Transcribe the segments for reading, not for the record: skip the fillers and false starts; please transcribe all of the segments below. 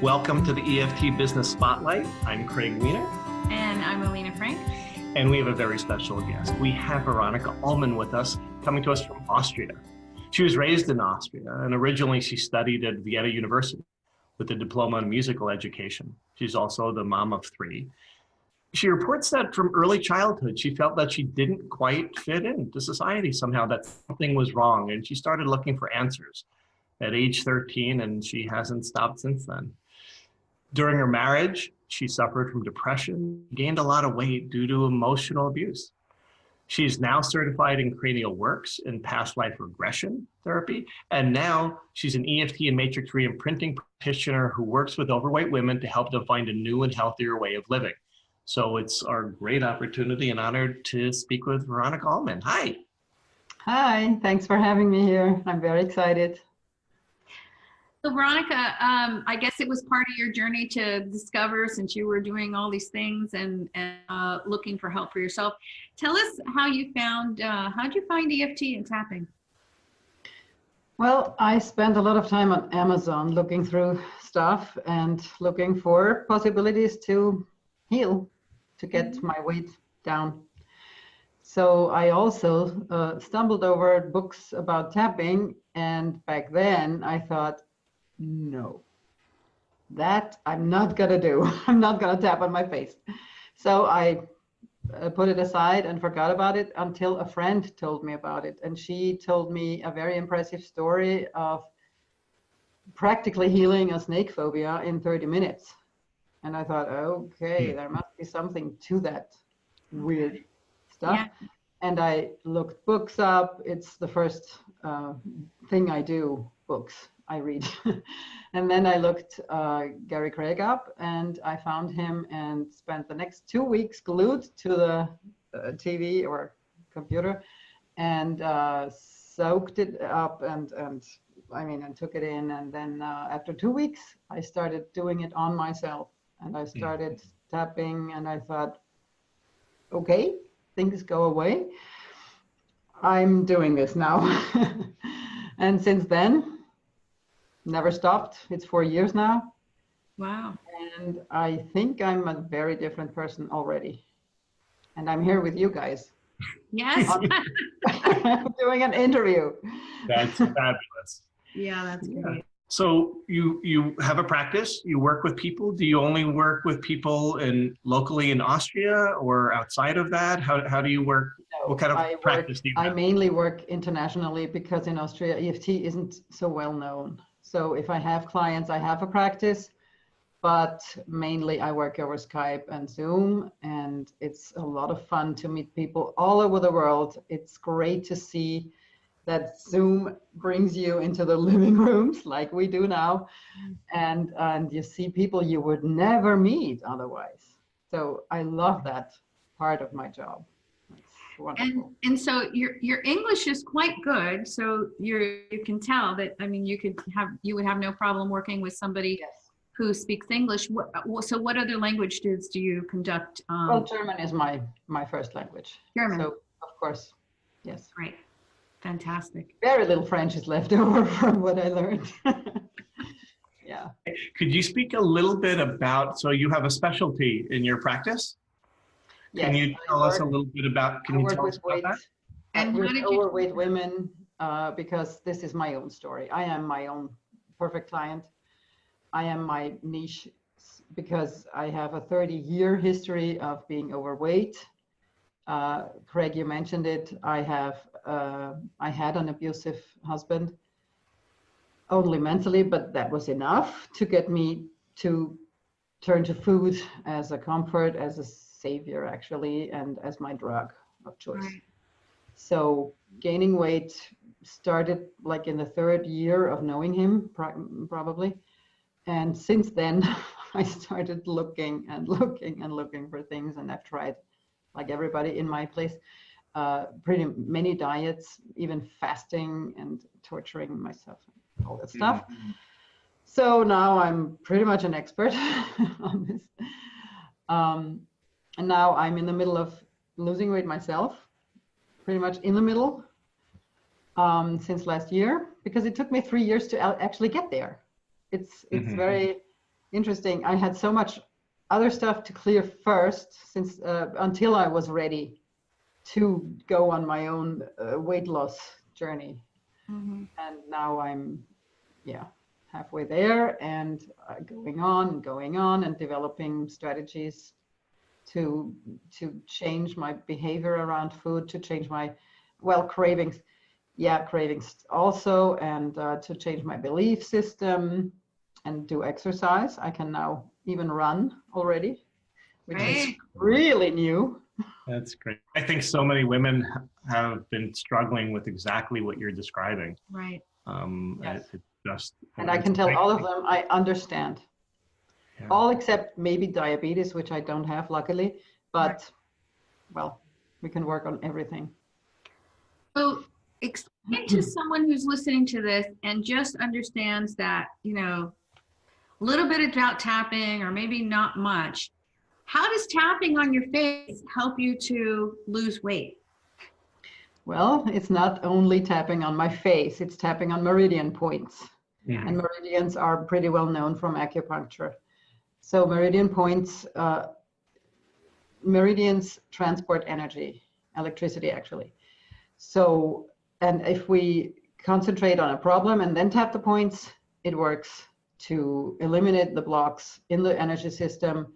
Welcome to the EFT Business Spotlight. I'm Craig Wiener. And I'm Alina Frank. And we have a very special guest. We have Veronica Allmann with us, coming to us from Austria. She was raised in Austria, and originally she studied at Vienna University with a diploma in musical education. She's also the mom of three. She reports that from early childhood, she felt that she didn't quite fit into society somehow, that something was wrong, and she started looking for answers at age 13, and she hasn't stopped since then. During her marriage, she suffered from depression, gained a lot of weight due to emotional abuse. She's now certified in cranial works and past life regression therapy, and now she's an EFT and matrix reimprinting practitioner who works with overweight women to help them find a new and healthier way of living. So it's our great opportunity and honor to speak with Veronica Allmann. Hi. Hi, thanks for having me here. I'm very excited. So Veronica, I guess it was part of your journey to discover, since you were doing all these things and looking for help for yourself. Tell us how you found, how'd you find EFT and tapping? Well, I spent a lot of time on Amazon looking through stuff and looking for possibilities to heal, to get my weight down. So I also stumbled over books about tapping, and back then I thought, no, that I'm not gonna do. I'm not gonna tap on my face. So I put it aside and forgot about it until a friend told me about it. And she told me a very impressive story of practically healing a snake phobia in 30 minutes. And I thought, okay, there must be something to that weird stuff. Yeah. And I looked books up. It's the first thing I do, books I read. And then I looked Gary Craig up, and I found him and spent the next 2 weeks glued to the TV or computer and soaked it up and took it in. And then after 2 weeks, I started doing it on myself, and I started tapping, and I thought, okay, things go away. I'm doing this now. And since then, never stopped. It's 4 years now. Wow. And I think I'm a very different person already. And I'm here with you guys. Yes. Doing an interview. That's fabulous. Yeah, that's great. So you have a practice, you work with people. Do you only work with people locally in Austria or outside of that? How do you work? No, what kind of practice do you have? I mainly work internationally because in Austria, EFT isn't so well known. So if I have clients, I have a practice, but mainly I work over Skype and Zoom, and it's a lot of fun to meet people all over the world. It's great to see that Zoom brings you into the living rooms like we do now, and you see people you would never meet otherwise. So I love that part of my job. It's wonderful. And so your English is quite good. So you can tell that, I mean, you would have no problem working with somebody who speaks English. So what other languages do you conduct? Well, German is my first language. German. So of course, yes. Right. Fantastic. Very little French is left over from what I learned. Yeah. Could you speak a little bit about, so you have a specialty in your practice? Yes, can you tell us a little bit about, I work with weight, and with overweight women, because this is my own story. I am my own perfect client. I am my niche because I have a 30-year history of being overweight. Craig, you mentioned it. I had an abusive husband, only mentally, but that was enough to get me to turn to food as a comfort, as a savior, actually, and as my drug of choice. Right. So gaining weight started like in the 3rd year of knowing him, probably. And since then, I started looking for things, and I've tried, like everybody in my place, pretty many diets, even fasting and torturing myself, all that stuff. So now I'm pretty much an expert on this. And now I'm in the middle of losing weight myself, pretty much in the middle, since last year, because it took me 3 years to actually get there. It's very interesting. I had so much other stuff to clear first, since until I was ready to go on my own weight loss journey. Mm-hmm. And now I'm, yeah, halfway there, and going on and developing strategies to change my behavior around food, to change my, well, cravings. Yeah, cravings also, and to change my belief system and do exercise. I can now even run already, which is really new. That's great. I think so many women have been struggling with exactly what you're describing. Right. Yes. It just, And I can tell all of them, I understand. Yeah. All except maybe diabetes, which I don't have, luckily. But, well, we can work on everything. So explain to someone who's listening to this and just understands that, you know, a little bit about tapping or maybe not much. How does tapping on your face help you to lose weight? Well, it's not only tapping on my face, it's tapping on meridian points. Yeah. And meridians are pretty well known from acupuncture. So meridian points, meridians transport energy, electricity actually. So, and if we concentrate on a problem and then tap the points, it works to eliminate the blocks in the energy system.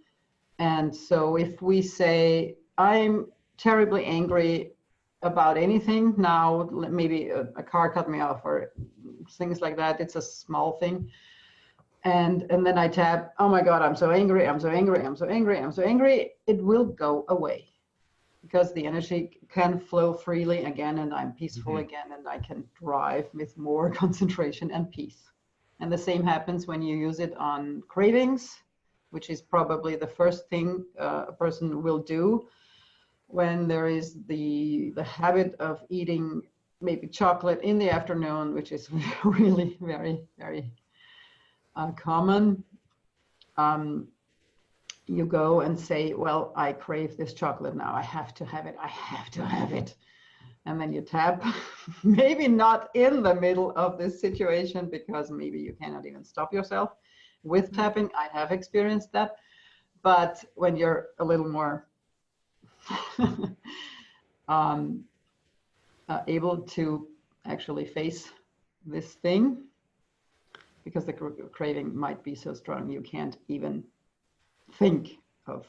And so if we say, I'm terribly angry about anything now, maybe a car cut me off or things like that, it's a small thing. And then I tap, oh my God, I'm so angry, I'm so angry, I'm so angry, I'm so angry, it will go away because the energy can flow freely again, and I'm peaceful again, and I can drive with more concentration and peace. And the same happens when you use it on cravings, which is probably the first thing a person will do when there is the habit of eating maybe chocolate in the afternoon, which is really very, very common. You go and say, well, I crave this chocolate now. I have to have it. I have to have it. And then you tap, maybe not in the middle of this situation, because maybe you cannot even stop yourself with tapping. I have experienced that. But when you're a little more able to actually face this thing, because the craving might be so strong you can't even think of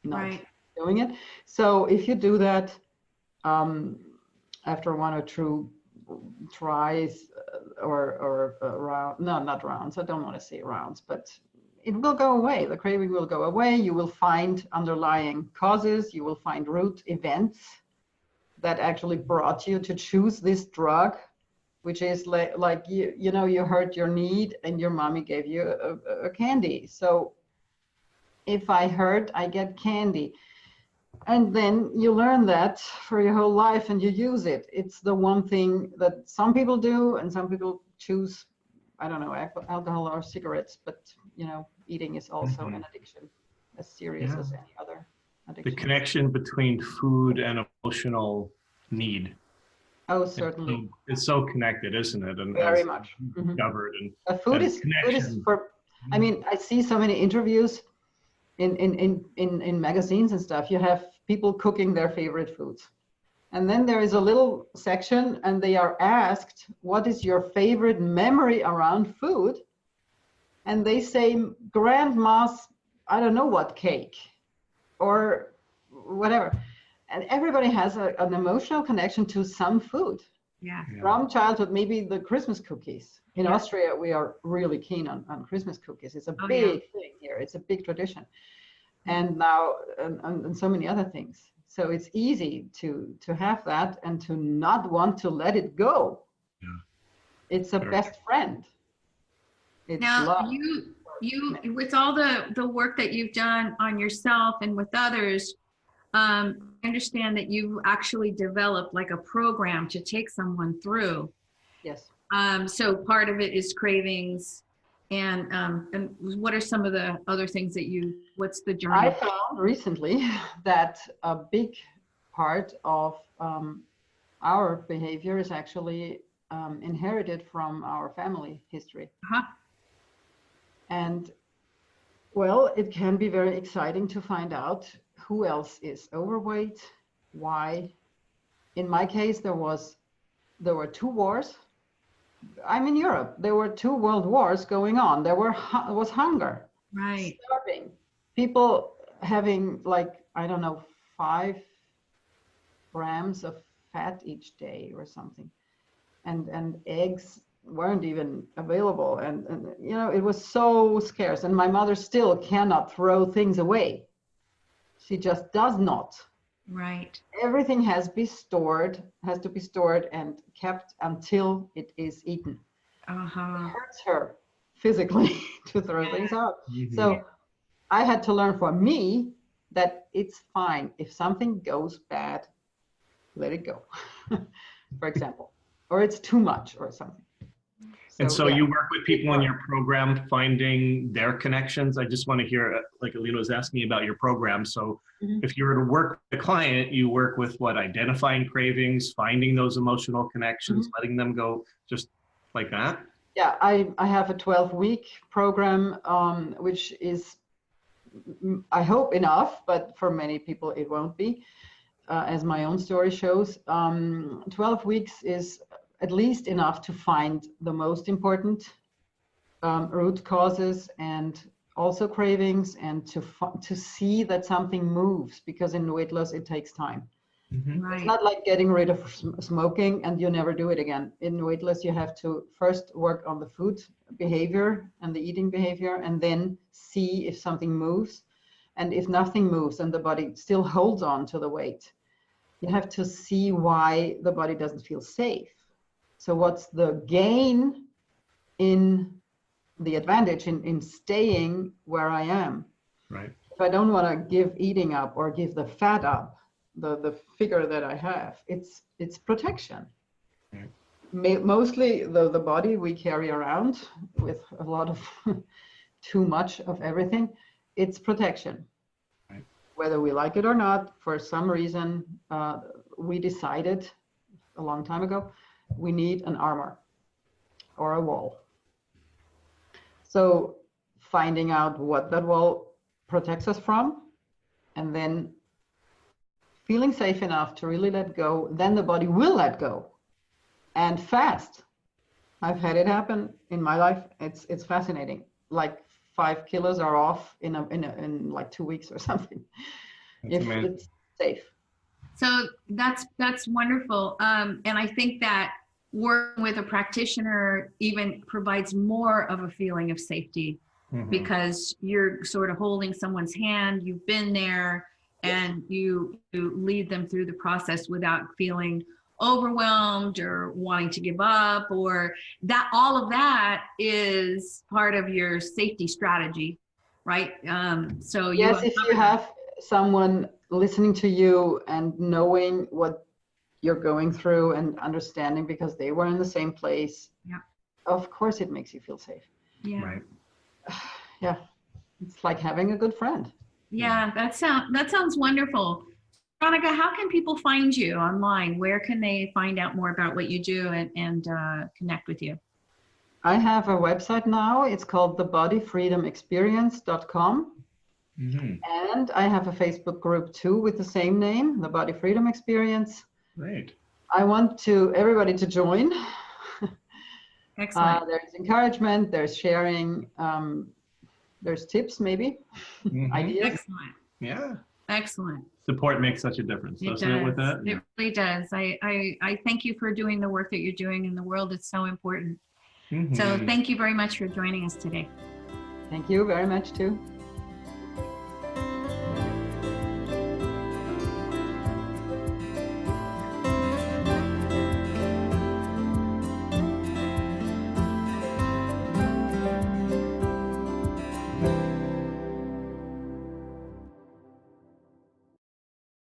not doing it. So if you do that after one or two tries or round, no, not rounds, I don't want to say rounds, but it will go away. The craving will go away. You will find underlying causes. You will find root events that actually brought you to choose this drug, which is like you know, you hurt your knee and your mommy gave you a candy. So if I hurt, I get candy. And then you learn that for your whole life and you use it. It's the one thing that some people do, and some people choose, I don't know, alcohol or cigarettes, but you know, eating is also an addiction, as serious as any other addiction. The connection between food and emotional need. Oh, certainly. It's so connected, isn't it? And very much discovered. And food is for, I mean, I see so many interviews in magazines and stuff. You have people cooking their favorite foods. And then there is a little section and they are asked, what is your favorite memory around food? And they say grandma's, I don't know what cake or whatever. And everybody has an emotional connection to some food. Yeah. From childhood, maybe the Christmas cookies. In Austria, we are really keen on Christmas cookies. It's a big thing here. It's a big tradition. And now, and so many other things. So it's easy to have that and to not want to let it go. Yeah. It's a best friend. It's now, love. you with all the work that you've done on yourself and with others, I understand that you actually developed like a program to take someone through. Yes. So part of it is cravings, and what are some of the other things that what's the journey? I found recently that a big part of our behavior is actually inherited from our family history. Uh-huh. And Well, it can be very exciting to find out who else is overweight, why. In my case, there were two wars. I'm in Europe. There were two world wars going on. There was hunger, Right. starving, people having like, I don't know, 5 grams of fat each day or something, and eggs weren't even available, and you know, it was so scarce, and my mother still cannot throw things away. She just does not. Right. Everything has to be stored and kept until it is eaten. Uh-huh. It hurts her physically to throw things out. Mhm. So I had to learn for me that it's fine if something goes bad, let it go, for example, or it's too much or something. And so yeah. you work with people in your program finding their connections. I just want to hear, like Alina was asking about your program. So if you were to work with a client, you work with what? Identifying cravings, finding those emotional connections, letting them go, just like that? Yeah, I have a 12-week program, which is, I hope, enough, but for many people it won't be, as my own story shows. 12 weeks is at least enough to find the most important root causes and also cravings, and to see that something moves, because in weight loss it takes time. Right. It's not like getting rid of smoking and you never do it again. In weight loss, you have to first work on the food behavior and the eating behavior, and then see if something moves. And if nothing moves and the body still holds on to the weight, you have to see why the body doesn't feel safe. So what's the gain in the advantage in staying where I am? Right. If I don't want to give eating up or give the fat up, the figure that I have, it's protection. Right. Mostly the body we carry around with a lot of too much of everything, it's protection. Right. Whether we like it or not, for some reason, we decided a long time ago, we need an armor or a wall. So finding out what that wall protects us from, and then feeling safe enough to really let go, then the body will let go, and fast. I've had it happen in my life. It's fascinating. Like 5 kilos are off in like 2 weeks or something. That's if amazing. It's safe. So that's wonderful. And I think that working with a practitioner even provides more of a feeling of safety, because you're sort of holding someone's hand, you've been there, and you lead them through the process without feeling overwhelmed or wanting to give up, or that. All of that is part of your safety strategy, right? So yes, if you have someone listening to you and knowing what you're going through and understanding because they were in the same place, of course it makes you feel safe. Right. Yeah, it's like having a good friend. Yeah, that sounds wonderful. Veronica, how can people find you online? Where can they find out more about what you do and connect with you? I have a website now. It's called thebodyfreedomexperience.com. And I have a Facebook group too with the same name, the Body Freedom Experience. Great. I want everybody to join. Excellent. There's encouragement, there's sharing, there's tips, maybe, ideas. Excellent. Yeah. Excellent. Support makes such a difference, doesn't it, with that? It really does. I thank you for doing the work that you're doing in the world. It's so important. So thank you very much for joining us today. Thank you very much too.